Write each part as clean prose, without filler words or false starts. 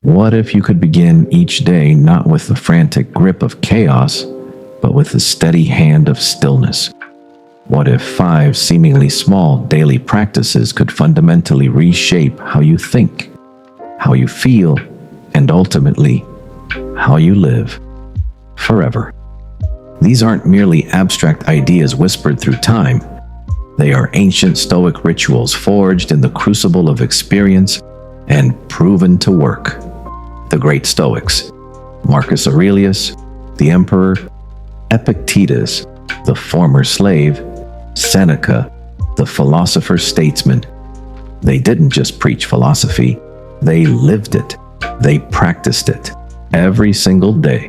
What if you could begin each day not with the frantic grip of chaos, but with the steady hand of stillness? What if 5 seemingly small daily practices could fundamentally reshape how you think, how you feel, and ultimately, how you live forever? These aren't merely abstract ideas whispered through time. They are ancient Stoic rituals forged in the crucible of experience and proven to work. The great Stoics, Marcus Aurelius, the emperor, Epictetus, the former slave, Seneca, the philosopher-statesman. They didn't just preach philosophy, they lived it. They practiced it every single day.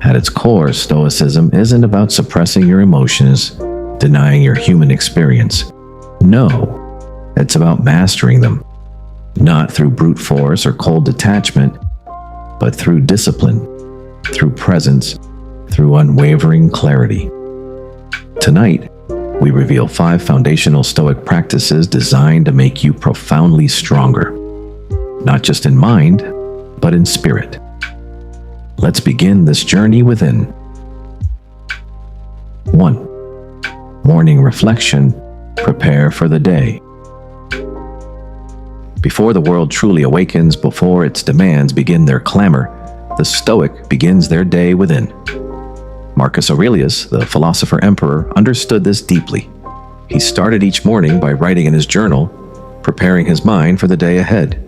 At its core, Stoicism isn't about suppressing your emotions, denying your human experience. No, it's about mastering them. Not through brute force or cold detachment, but through discipline, through presence, through unwavering clarity. Tonight, we reveal 5 foundational Stoic practices designed to make you profoundly stronger, not just in mind, but in spirit. Let's begin this journey within. 1. Morning reflection. Prepare for the day. Before the world truly awakens, before its demands begin their clamor, the Stoic begins their day within. Marcus Aurelius, the philosopher-emperor, understood this deeply. He started each morning by writing in his journal, preparing his mind for the day ahead.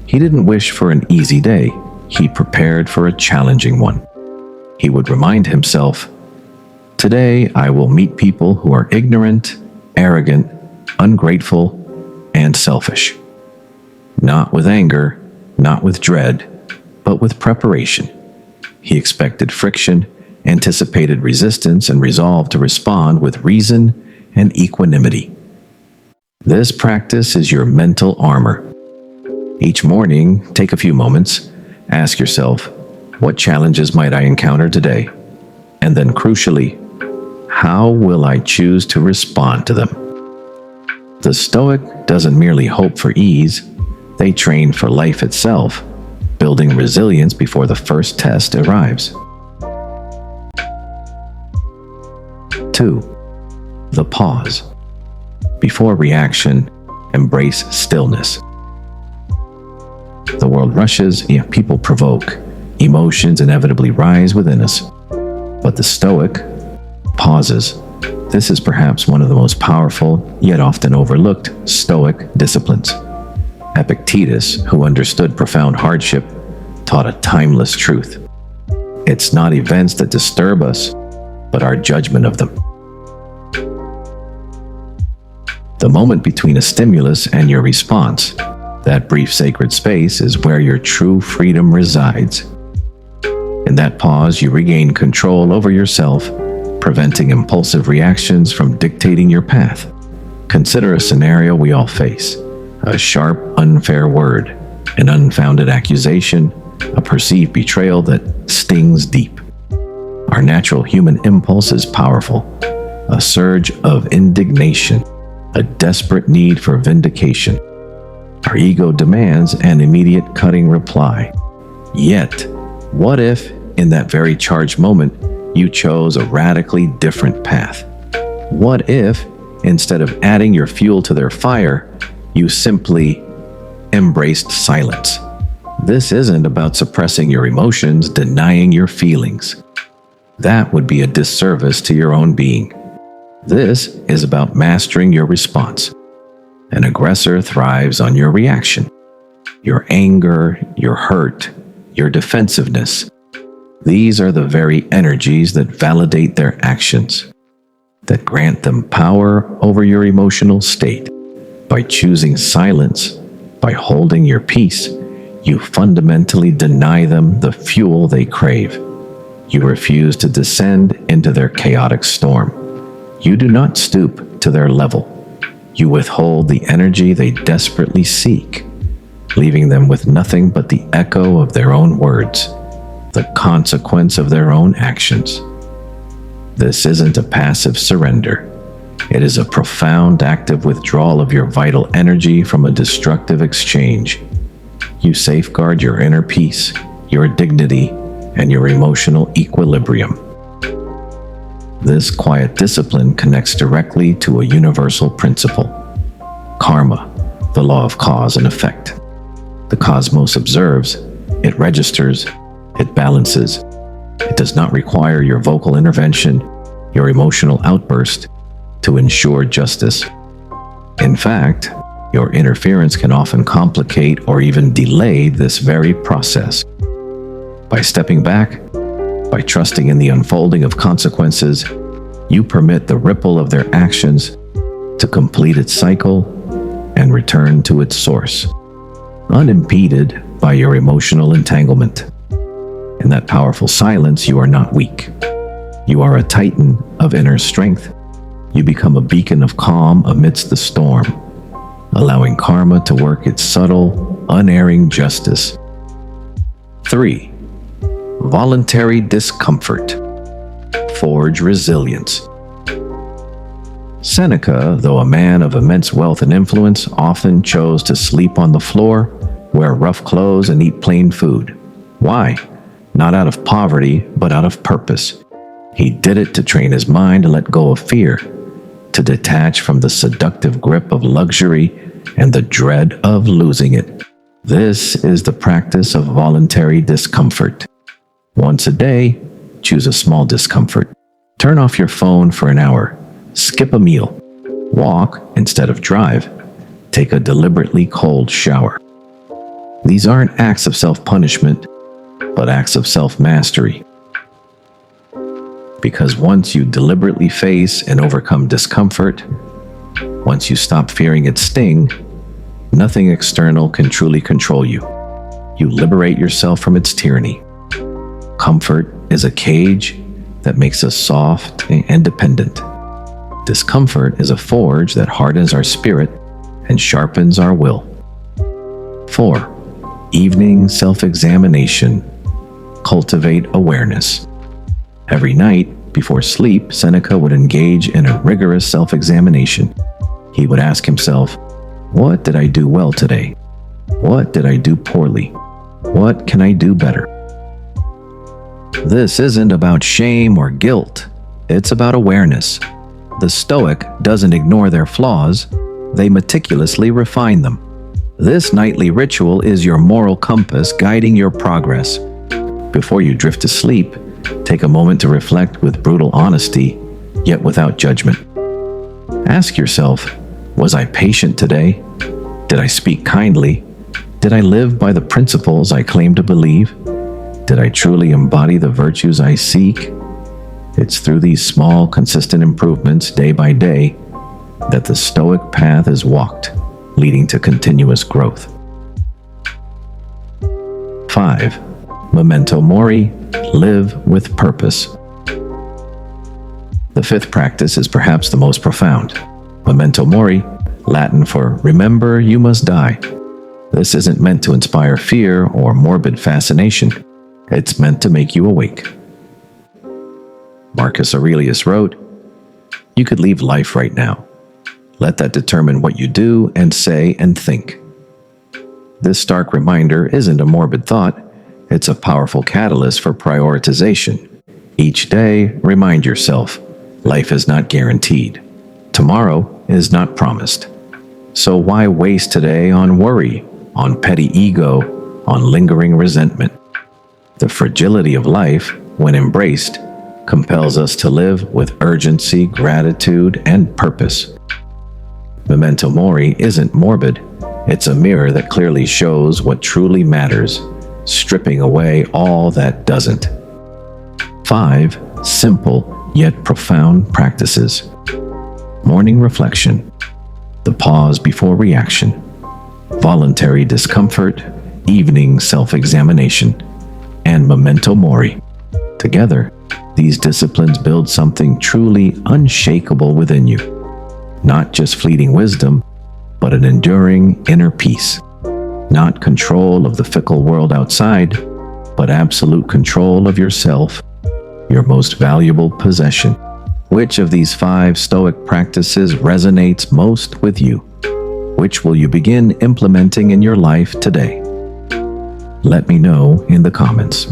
He didn't wish for an easy day. He prepared for a challenging one. He would remind himself, "Today I will meet people who are ignorant, arrogant, ungrateful, and selfish." Not with anger, not with dread, but with preparation. He expected friction, anticipated resistance, and resolved to respond with reason and equanimity. This practice is your mental armor. Each morning, take a few moments, ask yourself, what challenges might I encounter today? And then crucially, how will I choose to respond to them? The Stoic doesn't merely hope for ease, they train for life itself, building resilience before the first test arrives. 2. The pause. Before reaction, embrace stillness. The world rushes, people provoke, emotions inevitably rise within us. But the Stoic pauses. This is perhaps one of the most powerful, yet often overlooked, Stoic disciplines. Epictetus, who understood profound hardship, taught a timeless truth. It's not events that disturb us, but our judgment of them. The moment between a stimulus and your response, that brief sacred space, is where your true freedom resides. In that pause, you regain control over yourself, preventing impulsive reactions from dictating your path. Consider a scenario we all face: a sharp, unfair word, an unfounded accusation, a perceived betrayal that stings deep. Our natural human impulse is powerful, a surge of indignation, a desperate need for vindication. Our ego demands an immediate cutting reply. Yet, what if, in that very charged moment, you chose a radically different path? What if, instead of adding your fuel to their fire, you simply embraced silence? This isn't about suppressing your emotions, denying your feelings. That would be a disservice to your own being. This is about mastering your response. An aggressor thrives on your reaction, your anger, your hurt, your defensiveness. These are the very energies that validate their actions, that grant them power over your emotional state. By choosing silence, by holding your peace, you fundamentally deny them the fuel they crave. You refuse to descend into their chaotic storm. You do not stoop to their level. You withhold the energy they desperately seek, leaving them with nothing but the echo of their own words, the consequence of their own actions. This isn't a passive surrender. It is a profound active withdrawal of your vital energy from a destructive exchange. you safeguard your inner peace, your dignity, and your emotional equilibrium. This quiet discipline connects directly to a universal principle: karma, the law of cause and effect. The cosmos observes, it registers, it balances. It does not require your vocal intervention, your emotional outburst, to ensure justice. In fact, your interference can often complicate or even delay this very process. By stepping back, by trusting in the unfolding of consequences, you permit the ripple of their actions to complete its cycle and return to its source, unimpeded by your emotional entanglement. In that powerful silence, you are not weak. You are a titan of inner strength. You become a beacon of calm amidst the storm, allowing karma to work its subtle, unerring justice. 3. Voluntary discomfort. Forge resilience. Seneca, though a man of immense wealth and influence, often chose to sleep on the floor, wear rough clothes, and eat plain food. Why? Not out of poverty, but out of purpose. He did it to train his mind to let go of fear, to detach from the seductive grip of luxury and the dread of losing it. This is the practice of voluntary discomfort. Once a day, choose a small discomfort. Turn off your phone for an hour. Skip a meal. Walk instead of drive. Take a deliberately cold shower. These aren't acts of self-punishment, but acts of self-mastery. Because once you deliberately face and overcome discomfort, once you stop fearing its sting, nothing external can truly control you. You liberate yourself from its tyranny. Comfort is a cage that makes us soft and dependent. Discomfort is a forge that hardens our spirit and sharpens our will. 4. Evening self-examination. Cultivate awareness. Every night, before sleep, Seneca would engage in a rigorous self-examination. He would ask himself, what did I do well today? What did I do poorly? What can I do better? This isn't about shame or guilt. It's about awareness. The Stoic doesn't ignore their flaws. They meticulously refine them. This nightly ritual is your moral compass guiding your progress. Before you drift to sleep, take a moment to reflect with brutal honesty, yet without judgment. Ask yourself, was I patient today? Did I speak kindly? Did I live by the principles I claim to believe? Did I truly embody the virtues I seek? It's through these small, consistent improvements day by day that the Stoic path is walked, leading to continuous growth. 5. Memento mori, live with purpose. The fifth practice is perhaps the most profound. Memento mori, Latin for remember you must die. This isn't meant to inspire fear or morbid fascination. It's meant to make you awake. Marcus Aurelius wrote, "You could leave life right now. Let that determine what you do and say and think." This stark reminder isn't a morbid thought. It's a powerful catalyst for prioritization. Each day, remind yourself, life is not guaranteed. Tomorrow is not promised. So why waste today on worry, on petty ego, on lingering resentment? The fragility of life, when embraced, compels us to live with urgency, gratitude, and purpose. Memento mori isn't morbid. It's a mirror that clearly shows what truly matters, stripping away all that doesn't. 5 simple yet profound practices. Morning reflection, the pause before reaction, voluntary discomfort, evening self-examination, and memento mori. Together, these disciplines build something truly unshakable within you. Not just fleeting wisdom, but an enduring inner peace. Not control of the fickle world outside, but absolute control of yourself, your most valuable possession. Which of these 5 Stoic practices resonates most with you? Which will you begin implementing in your life today? Let me know in the comments.